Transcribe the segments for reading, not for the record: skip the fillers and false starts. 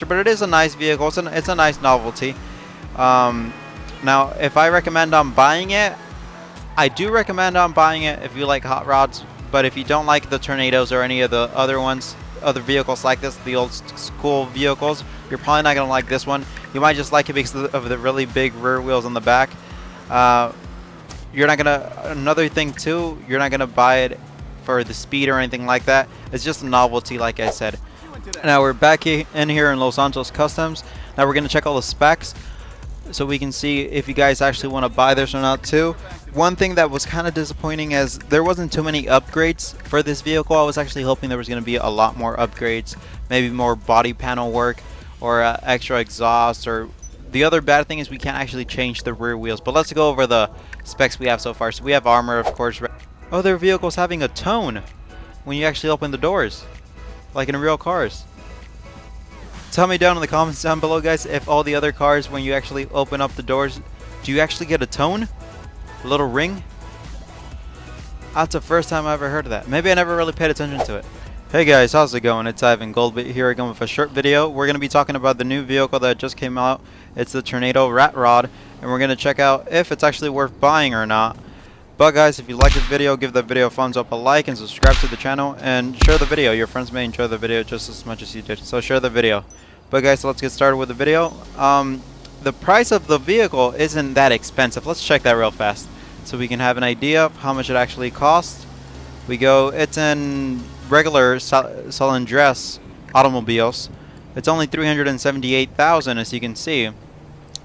but it is a nice vehicle. It's a nice novelty. Now, if I recommend on buying it, I do recommend on buying it if you like hot rods. But if you don't like the Tornadoes or any of the other ones, other vehicles like this, the old school vehicles, you're probably not gonna like this one. You might just like it because of the really big rear wheels on the back. You're not gonna. Another thing too, you're not gonna buy it for the speed or anything like that. It's just a novelty, like I said. Now we're back in here in Los Angeles Customs. Now we're gonna check all the specs so we can see if you guys actually want to buy this or not too. One thing that was kind of disappointing is there wasn't too many upgrades for this vehicle. I was actually hoping there was going to be a lot more upgrades, maybe more body panel work or extra exhaust. Or the other bad thing is we can't actually change the rear wheels. But let's go over the specs we have so far. So we have armor, of course. Oh, their vehicle's having a tone when you actually open the doors, like in real cars. Tell me down in the comments down below, guys, if all the other cars, when you actually open up the doors, do you actually get a tone? A little ring? That's the first time I ever heard of that. Maybe I never really paid attention to it. Hey guys, how's it going? It's IvanGoldBit here again with a short video. We're going to be talking about the new vehicle that just came out. It's the Tornado Rat Rod, and we're going to check out if it's actually worth buying or not. But guys, if you like this video, give the video a thumbs up, a like, and subscribe to the channel, and share the video. Your friends may enjoy the video just as much as you did, so share the video. But guys, let's get started with the video. The price of the vehicle isn't that expensive. Let's check that real fast so we can have an idea of how much it actually costs. It's in regular Cilindra's automobiles. It's only $378,000, as you can see.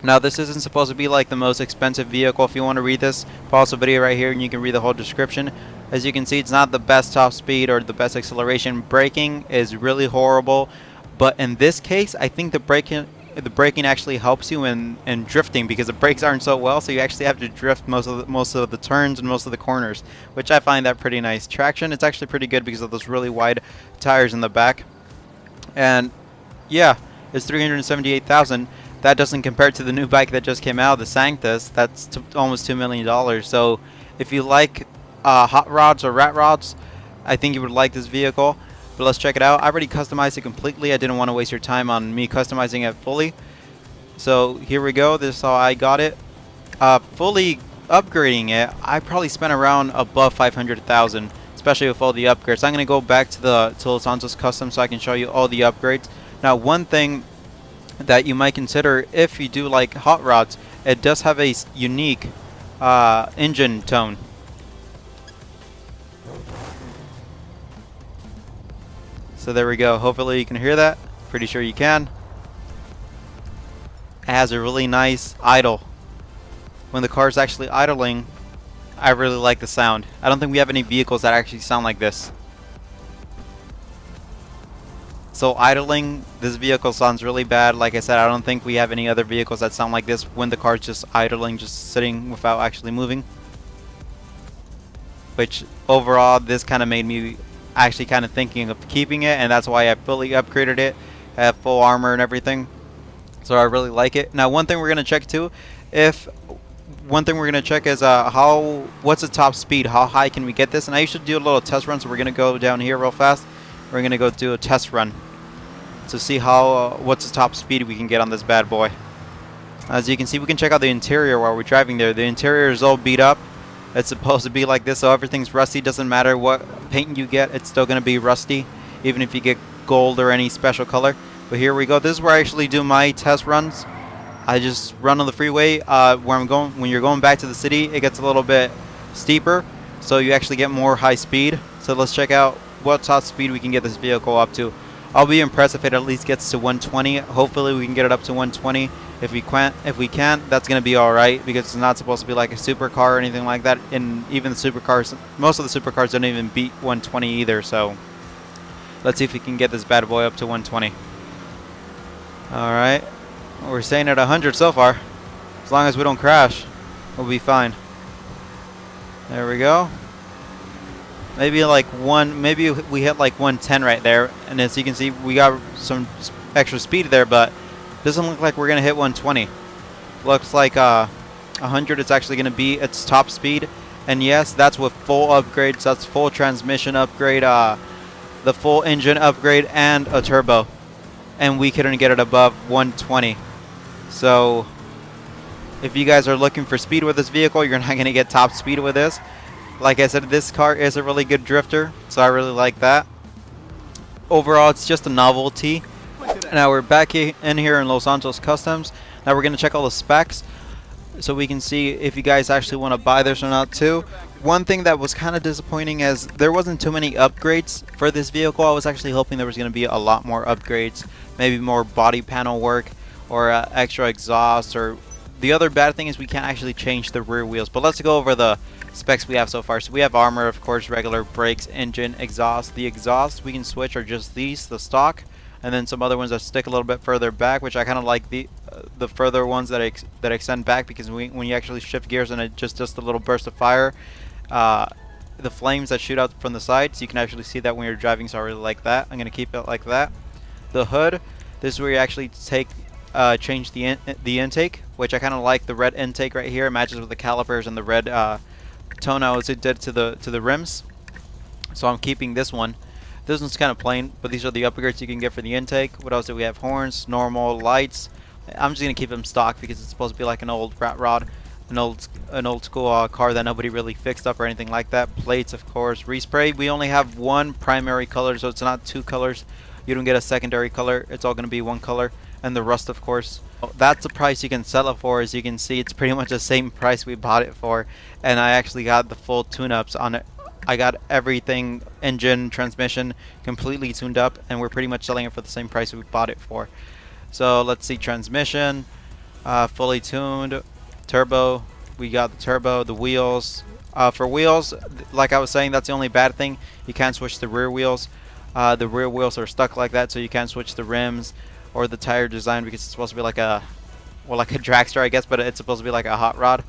Now, this isn't supposed to be like the most expensive vehicle. If you want to read this, pause the video right here and you can read the whole description. As you can see, it's not the best top speed or the best acceleration. Braking is really horrible. But in this case, I think the braking actually helps you in drifting, because the brakes aren't so well, so you actually have to drift most of the turns and most of the corners, which I find that pretty nice. Traction, it's actually pretty good because of those really wide tires in the back. And yeah, it's $378,000. That doesn't compare to the new bike that just came out, the Sanctus. That's almost $2 million. So if you like hot rods or rat rods, I think you would like this vehicle. But let's check it out. I already customized it completely. I didn't want to waste your time on me customizing it fully. So here we go. This is how I got it. Fully upgrading it, I probably spent around above $500,000, especially with all the upgrades. I'm going to go back to Los Angeles Custom so I can show you all the upgrades. Now, one thing that you might consider if you do like hot rods, it does have a unique engine tone. So there we go. Hopefully you can hear that. Pretty sure you can. It has a really nice idle. When the car is actually idling, I really like the sound. I don't think we have any vehicles that actually sound like this. So idling, this vehicle sounds really bad. Like I said, I don't think we have any other vehicles that sound like this when the car's just idling, just sitting without actually moving. Which overall, this kind of made me actually kind of thinking of keeping it, and that's why I fully upgraded it. I have full armor and everything, so I really like it. Now, one thing we're gonna check too, is what's the top speed? How high can we get this? And I usually do a little test run, so we're gonna go down here real fast. We're gonna go do a test run to see what's the top speed we can get on this bad boy. As you can see, we can check out the interior while we're driving there. The interior is all beat up. It's supposed to be like this, so everything's rusty. Doesn't matter what paint you get, it's still going to be rusty, even if you get gold or any special color. But here we go. This is where I actually do my test runs. I just run on the freeway. When you're going back to the city, it gets a little bit steeper, so you actually get more high speed. So let's check out what top speed we can get this vehicle up to. I'll be impressed if it at least gets to 120. Hopefully we can get it up to 120. If we can't, that's going to be alright, because it's not supposed to be like a supercar or anything like that. And even the supercars, most of the supercars don't even beat 120 either. So let's see if we can get this bad boy up to 120. Alright, we're staying at 100 so far. As long as we don't crash, we'll be fine. There we go. Maybe we hit like 110 right there, and as you can see, we got some extra speed there, but doesn't look like we're gonna hit 120. Looks like 100 is actually gonna be its top speed, and yes, that's with full upgrades. That's full transmission upgrade, the full engine upgrade, and a turbo. and we couldn't get it above 120. So if you guys are looking for speed with this vehicle, you're not going to get top speed with this. Like I said, this car is a really good drifter, so I really like that. Overall, it's just a novelty. Now we're back in here in Los Angeles Customs. Now we're going to check all the specs so we can see if you guys actually want to buy this or not too. One thing that was kind of disappointing is there wasn't too many upgrades for this vehicle. I was actually hoping there was going to be a lot more upgrades, maybe more body panel work or extra exhaust. Or the other bad thing is we can't actually change the rear wheels. But let's go over the specs we have so far. So we have armor, of course, regular brakes, engine, exhaust. The exhaust we can switch are just these, the stock, and then some other ones that stick a little bit further back, which I kind of like the further ones that extend back, because when you actually shift gears and it just a little burst of fire, the flames that shoot out from the sides, you can actually see that when you're driving, so I really like that. I'm going to keep it like that. The hood, this is where you actually change the intake, which I kind of like the red intake right here. It matches with the calipers and the red toner as it did to the rims. So I'm keeping this one. This one's kind of plain, but these are the upgrades you can get for the intake. What else do we have? Horns, normal, lights. I'm just gonna keep them stock because it's supposed to be like an old rat rod, an old school car that nobody really fixed up or anything like that. Plates, of course. Respray. We only have one primary color, so it's not two colors. You don't get a secondary color. It's all gonna be one color. And the rust, of course. That's the price you can sell it for. As you can see, it's pretty much the same price we bought it for, and I actually got the full tune-ups on it. I got everything, engine, transmission, completely tuned up, and we're pretty much selling it for the same price we bought it for. So let's see, transmission, fully tuned, turbo. We got the turbo, the wheels. For wheels, like I was saying, that's the only bad thing. You can't switch the rear wheels. The rear wheels are stuck like that, so you can't switch the rims or the tire design, because it's supposed to be like a dragster, I guess, but it's supposed to be like a hot rod.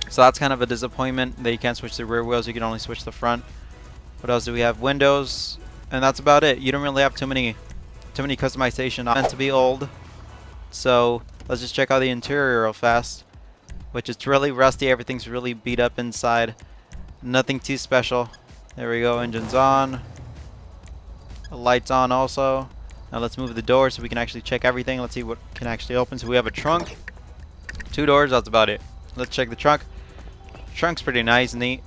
So that's kind of a disappointment that you can't switch the rear wheels. You can only switch the front. What else do we have? Windows, and that's about it. You don't really have too many customization. Not meant to be old. So let's just check out the interior real fast, which is really rusty. Everything's really beat up inside. Nothing too special. There we go. Engine's on. The lights on also. Now let's move the doors so we can actually check everything. Let's see what can actually open. So we have a trunk, 2 doors. That's about it. Let's check the trunk. Trunk's pretty nice, neat.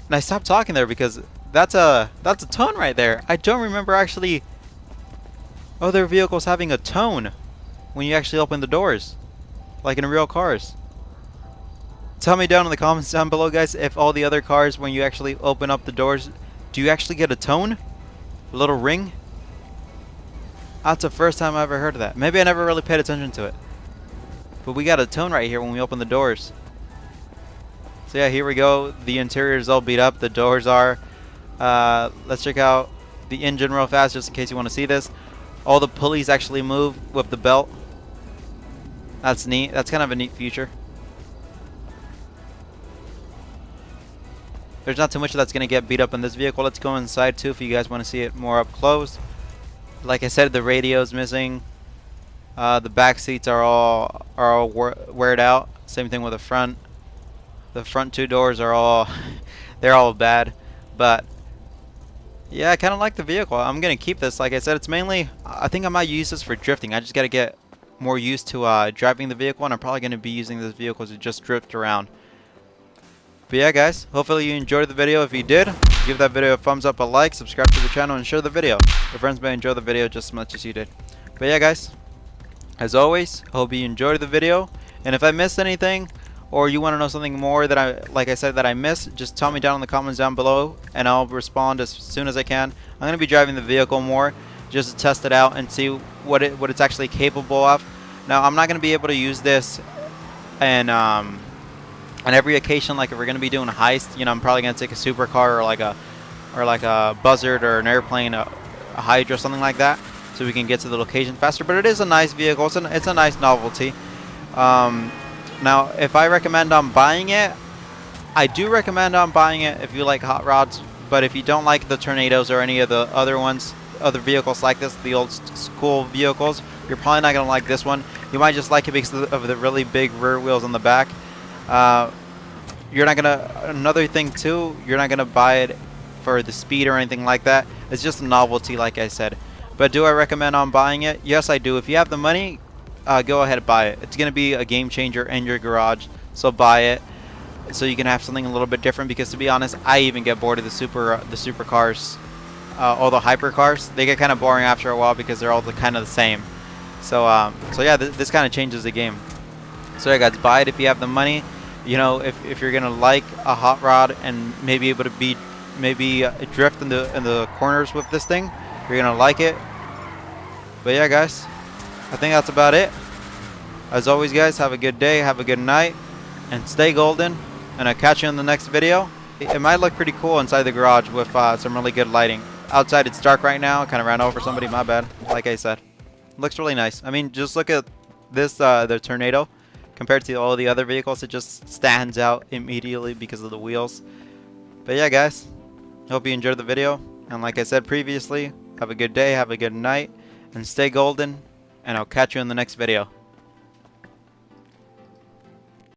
And I stopped talking there because that's a tone right there. I don't remember actually other vehicles having a tone when you actually open the doors, like in real cars. Tell me down in the comments down below, guys, if all the other cars, when you actually open up the doors, do you actually get a tone? A little ring? That's the first time I ever heard of that. Maybe I never really paid attention to it. But we got a tone right here when we open the doors. So yeah, here we go. The interior is all beat up. The doors are. Let's check out the engine real fast, just in case you want to see this. All the pulleys actually move with the belt. That's neat. That's kind of a neat feature. There's not too much that's going to get beat up in this vehicle. Let's go inside too if you guys want to see it more up close. Like I said, the radio's missing. The back seats are all weared out. Same thing with the front. The front 2 doors are all they're all bad. But yeah, I kind of like the vehicle. I'm gonna keep this. Like I said, it's mainly, I think I might use this for drifting. I just gotta get more used to driving the vehicle, and I'm probably gonna be using this vehicle to just drift around. But yeah, guys, hopefully you enjoyed the video. If you did, give that video a thumbs up, a like, subscribe to the channel, and share the video. Your friends may enjoy the video just as much as you did. But yeah, guys, as always, I hope you enjoyed the video, and if I missed anything, or you want to know something more that like I said, that I missed, just tell me down in the comments down below, and I'll respond as soon as I can. I'm going to be driving the vehicle more, just to test it out and see what it's actually capable of. Now, I'm not going to be able to use this and on every occasion, like if we're going to be doing a heist, you know, I'm probably going to take a supercar or like a buzzard or an airplane, a Hydra, something like that, so we can get to the location faster. But it is a nice vehicle. It's a nice novelty. Now, if I recommend on buying it, I do recommend on buying it if you like hot rods. But if you don't like the Tornadoes or any of the other ones, other vehicles like this, the old school vehicles, you're probably not going to like this one. You might just like it because of the really big rear wheels on the back. You're not going to, another thing too, you're not going to buy it for the speed or anything like that. It's just a novelty, like I said. But do I recommend on buying it? Yes, I do. If you have the money, go ahead and buy it. It's going to be a game changer in your garage, so buy it so you can have something a little bit different. Because to be honest, I even get bored of the super cars, all the hyper cars. They get kind of boring after a while because they're all kind of the same. So yeah, this kind of changes the game. So yeah, guys, buy it if you have the money. You know, if you're gonna like a hot rod and maybe able to be drift in the corners with this thing, you're gonna like it. But yeah, guys, I think that's about it. As always, guys, have a good day, have a good night, and stay golden. And I'll catch you in the next video. It might look pretty cool inside the garage with some really good lighting. Outside it's dark right now. Kind of ran over somebody, my bad. Like I said, looks really nice. I mean, just look at this, the Tornado. Compared to all the other vehicles, it just stands out immediately because of the wheels. But yeah, guys, hope you enjoyed the video. And like I said previously, have a good day, have a good night, and stay golden. And I'll catch you in the next video.